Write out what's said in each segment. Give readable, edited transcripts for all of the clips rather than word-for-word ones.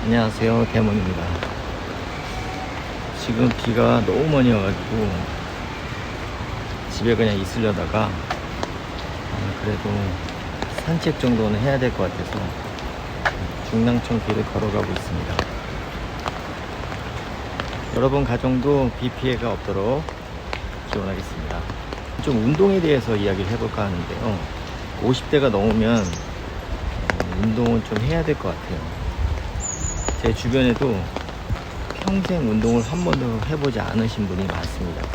안녕하세요, 대문입니다. 지금 비가 너무 많이 와가지고 집에 그냥 있으려다가 그래도 산책 정도는 해야 될 것 같아서 중랑천 길을 걸어가고 있습니다. 여러분 가정도 비 피해가 없도록 기원하겠습니다. 좀 운동에 대해서 이야기를 해볼까 하는데요, 50대가 넘으면 운동은 좀 해야 될 것 같아요. 제 주변에도 평생 운동을 한 번도 해보지 않으신 분이 많습니다.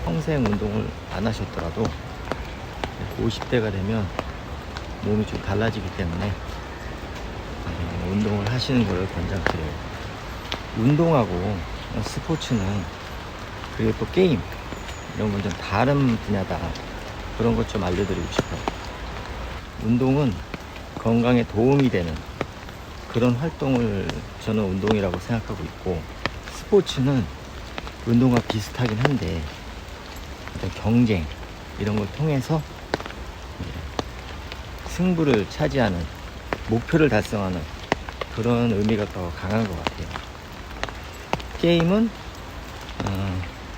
평생 운동을 안 하셨더라도 50대가 되면 몸이 좀 달라지기 때문에 운동을 하시는 것을 권장드려요. 운동하고 스포츠는, 그리고 또 게임, 이런 건 좀 다른 분야다, 그런 것 좀 알려드리고 싶어요. 운동은 건강에 도움이 되는 그런 활동을 저는 운동이라고 생각하고 있고, 스포츠는 운동과 비슷하긴 한데 어떤 경쟁 이런 걸 통해서 승부를 차지하는, 목표를 달성하는 그런 의미가 더 강한 것 같아요. 게임은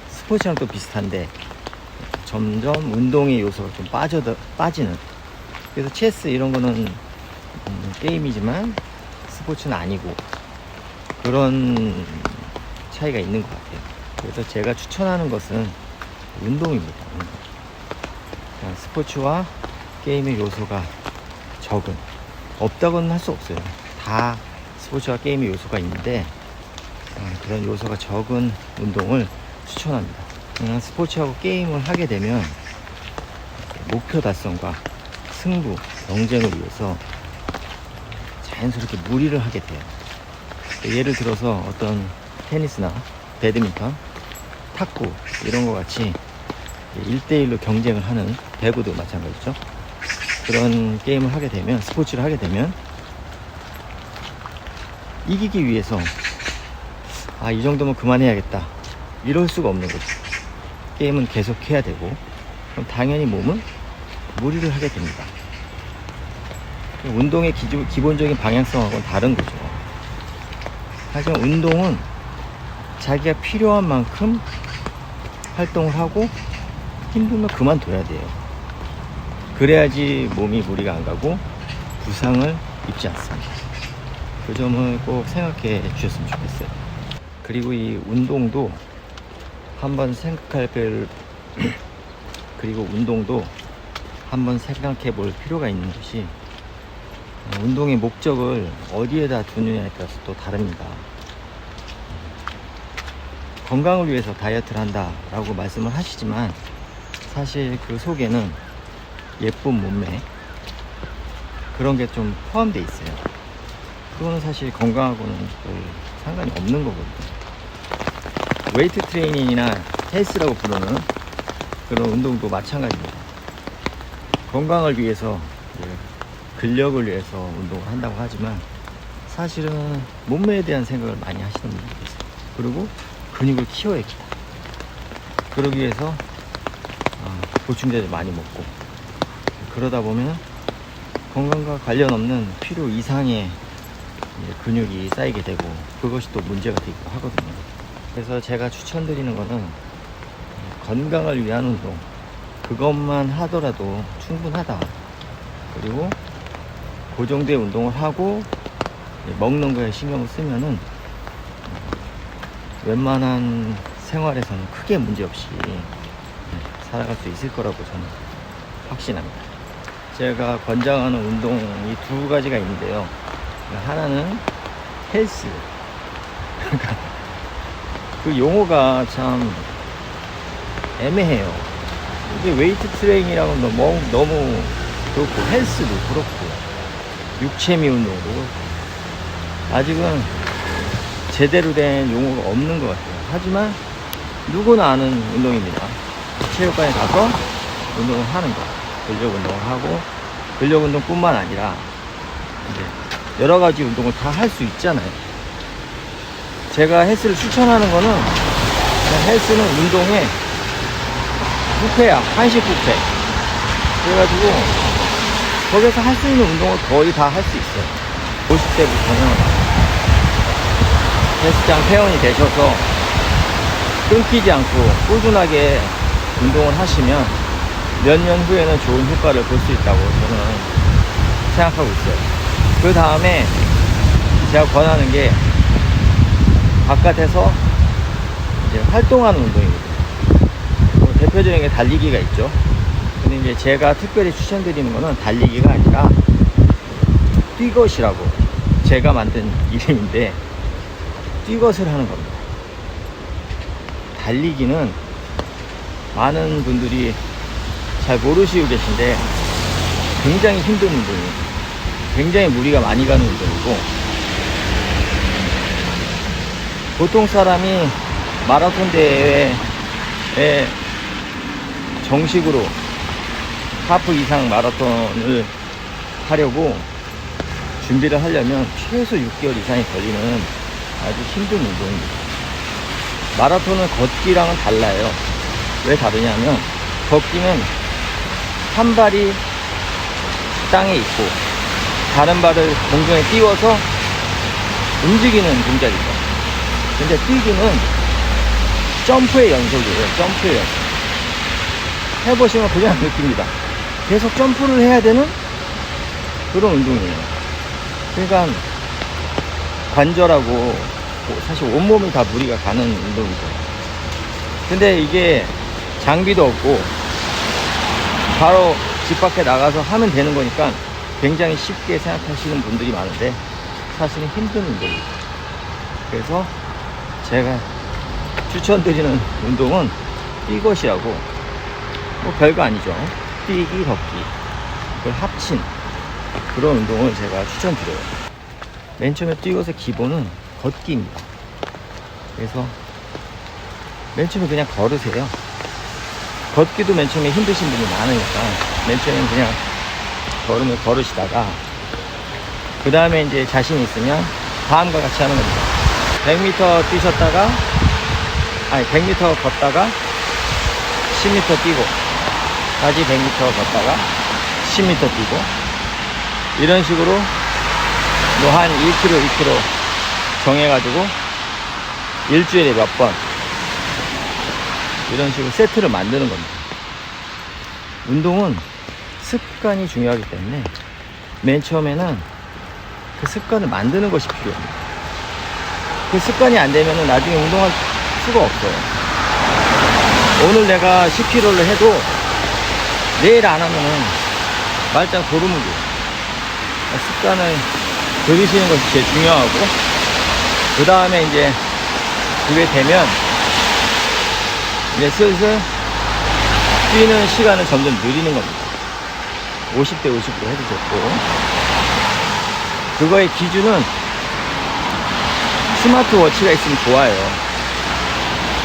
스포츠랑 또 비슷한데 점점 운동의 요소가 좀 빠지는, 그래서 체스 이런 거는 게임이지만 스포츠는 아니고, 그런 차이가 있는 것 같아요. 그래서 제가 추천하는 것은 운동입니다. 운동. 스포츠와 게임의 요소가 적은, 없다고는 할 수 없어요. 다 스포츠와 게임의 요소가 있는데 그런 요소가 적은 운동을 추천합니다. 스포츠하고 게임을 하게 되면 목표 달성과 승부, 경쟁을 위해서 자연스럽게 무리를 하게 돼요. 예를 들어서 어떤 테니스나 배드민턴, 탁구 이런 거 같이 1대1로 경쟁을 하는, 배구도 마찬가지죠. 그런 게임을 하게 되면, 스포츠를 하게 되면 이기기 위해서 이 정도면 그만해야겠다, 이럴 수가 없는 거죠. 게임은 계속 해야 되고, 그럼 당연히 몸은 무리를 하게 됩니다. 운동의 기본적인 방향성하고는 다른 거죠. 하지만 운동은 자기가 필요한 만큼 활동을 하고 힘들면 그만둬야 돼요. 그래야지 몸이 무리가 안 가고 부상을 입지 않습니다. 그 점을 꼭 생각해 주셨으면 좋겠어요. 그리고 이 운동도 한번 그리고 운동도 한번 생각해 볼 필요가 있는 것이, 운동의 목적을 어디에다 두느냐에 따라서 또 다릅니다. 건강을 위해서 다이어트를 한다 라고 말씀을 하시지만, 사실 그 속에는 예쁜 몸매, 그런 게 좀 포함되어 있어요. 그거는 사실 건강하고는 별 상관이 없는 거거든요. 웨이트 트레이닝이나 헬스라고 부르는 그런 운동도 마찬가지입니다. 건강을 위해서, 근력을 위해서 운동을 한다고 하지만 사실은 몸매에 대한 생각을 많이 하시는 분들이 계세요. 그리고 근육을 키워야겠다, 그러기 위해서 보충제를 많이 먹고, 그러다 보면 건강과 관련 없는 필요 이상의 근육이 쌓이게 되고, 그것이 또 문제가 되기도 하거든요. 그래서 제가 추천드리는 거는 건강을 위한 운동, 그것만 하더라도 충분하다. 그리고 그 정도의 운동을 하고 먹는 거에 신경을 쓰면은 웬만한 생활에서는 크게 문제없이 살아갈 수 있을 거라고 저는 확신합니다. 제가 권장하는 운동이 두 가지가 있는데요. 하나는 헬스. 그 용어가 참 애매해요. 이게 웨이트 트레이닝이랑은 너무 그렇고, 헬스도 그렇고, 육체미 운동도 그렇고, 아직은 제대로 된 용어가 없는 것 같아요. 하지만 누구나 아는 운동입니다. 체육관에 가서 운동을 하는 거, 근력 운동을 하고, 근력 운동뿐만 아니라 이제 여러 가지 운동을 다 할 수 있잖아요. 제가 헬스를 추천하는 거는, 헬스는 운동의 뷔페야, 한식 뷔페. 그래가지고 거기서 할 수 있는 운동을 거의 다 할 수 있어요. 50대부터는 헬스장 회원이 되셔서 끊기지 않고 꾸준하게 운동을 하시면 몇 년 후에는 좋은 효과를 볼 수 있다고 저는 생각하고 있어요. 그 다음에 제가 권하는 게 바깥에서 이제 활동하는 운동이거든요. 뭐 대표적인 게 달리기가 있죠. 근데 이제 제가 특별히 추천드리는 거는 달리기가 아니라 뛰것이라고 제가 만든 이름인데 뛰것을 하는 겁니다. 달리기는 많은 분들이 잘 모르시고 계신데 굉장히 힘든 운동이에요. 굉장히 무리가 많이 가는 운동이고, 보통 사람이 마라톤 대회에 정식으로 하프 이상 마라톤을 하려고 준비를 하려면 최소 6개월 이상이 걸리는 아주 힘든 운동입니다. 마라톤은 걷기랑은 달라요. 왜 다르냐면 걷기는 한 발이 땅에 있고 다른 발을 공중에 띄워서 움직이는 동작이죠. 근데 뛰기는 점프의 연속이에요. 점프의 연속. 해보시면 그냥 느낍니다. 계속 점프를 해야 되는 그런 운동이에요. 그러니까 관절하고 사실 온몸이 다 무리가 가는 운동이죠. 근데 이게 장비도 없고 바로 집 밖에 나가서 하면 되는 거니까 굉장히 쉽게 생각하시는 분들이 많은데 사실은 힘든 운동이죠. 그래서 제가 추천드리는 운동은 뛰것이라고, 뭐 별거 아니죠. 뛰기, 걷기 그걸 합친 그런 운동을 제가 추천드려요. 맨 처음에 뛰것의 기본은 걷기입니다. 그래서 맨 처음에 그냥 걸으세요. 걷기도 맨 처음에 힘드신 분이 많으니까 맨 처음엔 그냥 걸음을 걸으시다가 그 다음에 이제 자신 있으면 다음과 같이 하는 겁니다. 100m 뛰셨다가 100m 걷다가 10m 뛰고 다시 100m 걷다가 10m 뛰고 이런 식으로 뭐 한 1km, 2km 정해가지고 일주일에 몇 번 이런 식으로 세트를 만드는 겁니다. 운동은 습관이 중요하기 때문에 맨 처음에는 그 습관을 만드는 것이 필요합니다. 그 습관이 안 되면 나중에 운동할 수가 없어요. 오늘 내가 10km를 해도 내일 안 하면은 말짱 도루묵이. 습관을 들이시는 것이 제일 중요하고, 그 다음에 이제 그게 되면 이제 슬슬 뛰는 시간을 점점 늘리는 겁니다. 50대 50으로 해도 좋고, 그거의 기준은 스마트워치가 있으면 좋아요.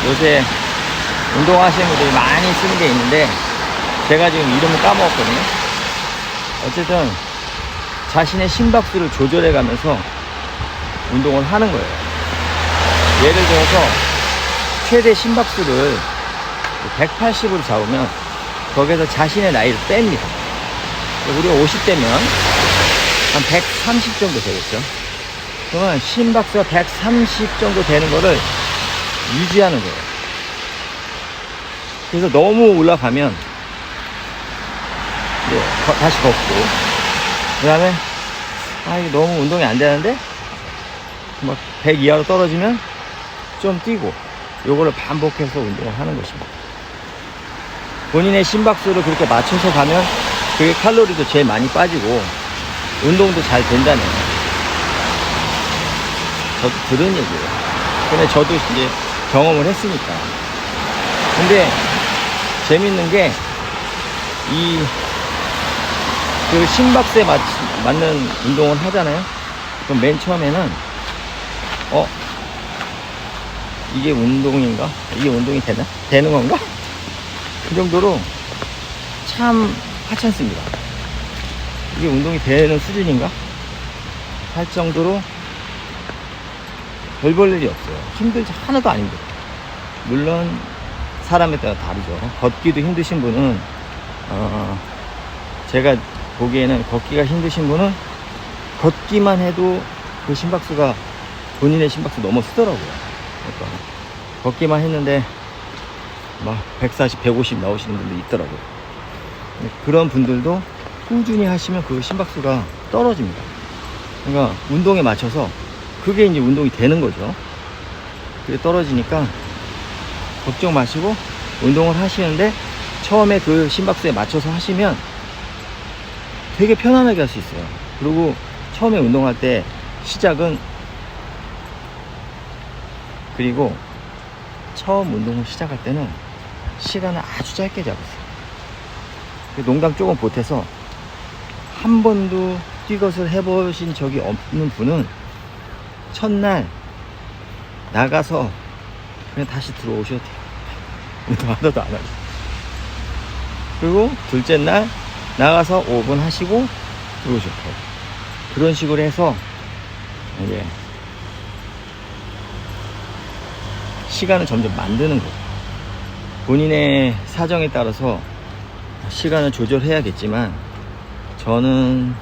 요새 운동하시는 분들이 많이 쓰는 게 있는데 제가 지금 이름을 까먹었거든요. 어쨌든 자신의 심박수를 조절해 가면서 운동을 하는 거예요. 예를 들어서 최대 심박수를 180으로 잡으면 거기에서 자신의 나이를 뺍니다. 우리가 50대면 한 130 정도 되겠죠. 그러면 심박수가 130 정도 되는 거를 유지하는 거예요. 그래서 너무 올라가면 이제 다시 걷고, 그 다음에 이게 너무 운동이 안 되는데 막 100 이하로 떨어지면 좀 뛰고, 요거를 반복해서 운동을 하는 것입니다. 본인의 심박수를 그렇게 맞춰서 가면 그게 칼로리도 제일 많이 빠지고 운동도 잘 된다네요. 저도 들은 얘기예요. 근데 저도 이제 경험을 했으니까. 근데 재밌는 게 그 심박수에 맞는 운동을 하잖아요. 그럼 맨 처음에는 이게 운동인가? 이게 운동이 되는 건가? 그 정도로 참 하찮습니다. 이게 운동이 되는 수준인가? 할 정도로 별 볼 일이 없어요. 힘들지 하나도 안 힘들어요. 물론 사람에 따라 다르죠. 걷기도 힘드신 분은 제가 보기에는 걷기가 힘드신 분은 걷기만 해도 그 심박수가 본인의 심박수 넘어 쓰더라고요. 그러니까 걷기만 했는데 막 140, 150 나오시는 분도 있더라고요. 그런 분들도 꾸준히 하시면 그 심박수가 떨어집니다. 그러니까 운동에 맞춰서 그게 이제 운동이 되는 거죠. 그게 떨어지니까 걱정 마시고 운동을 하시는데 처음에 그 심박수에 맞춰서 하시면 되게 편안하게 할 수 있어요. 그리고 처음에 운동할 때 시작은, 그리고 처음 운동을 시작할 때는 시간을 아주 짧게 잡으세요. 농담 조금 보태서 한 번도 뛰것을 해보신 적이 없는 분은 첫날 나가서 그냥 다시 들어오셔도 돼요. 운동 하나도 안 하고. 그리고 둘째 날 나가서 5분 하시고 들어오셔도 돼요. 그런 식으로 해서 이제 시간을 점점 만드는 거예요. 본인의 사정에 따라서 시간을 조절해야겠지만 저는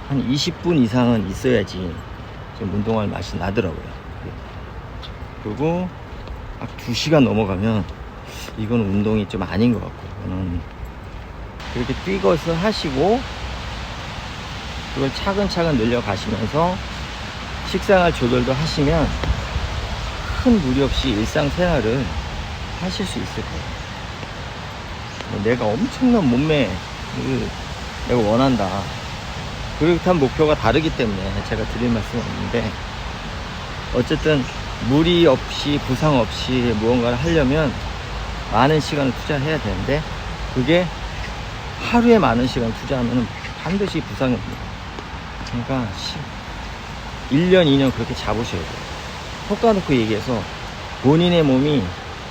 한 20분 이상은 있어야지 좀 운동할 맛이 나더라고요. 그리고 막 2시간 넘어가면 이건 운동이 좀 아닌 것 같고, 저는 그렇게 뛰것을 하시고 그걸 차근차근 늘려가시면서 식생활 조절도 하시면 큰 무리 없이 일상생활을 하실 수 있을 거예요. 내가 엄청난 몸매를 내가 원한다, 그렇다는 목표가 다르기 때문에 제가 드릴 말씀은 없는데, 어쨌든 무리 없이 부상 없이 무언가를 하려면 많은 시간을 투자해야 되는데, 그게 하루에 많은 시간 투자하면 반드시 부상이 옵니다. 그러니까 1년 2년 그렇게 잡으셔야 돼요. 효과 놓고 얘기해서 본인의 몸이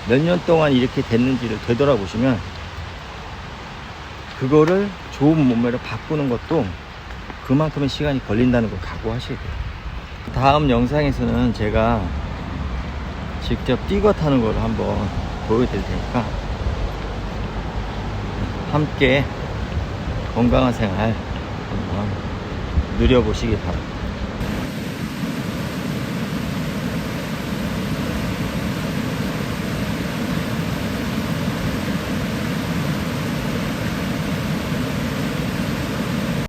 몇 년 동안 이렇게 됐는지를 되돌아보시면 그거를 좋은 몸매로 바꾸는 것도 그만큼의 시간이 걸린다는 걸 각오하셔야 돼요. 다음 영상에서는 제가 직접 뛰거 타는 걸 한번 보여드릴 테니까 함께 건강한 생활 한번 누려보시기 바랍니다.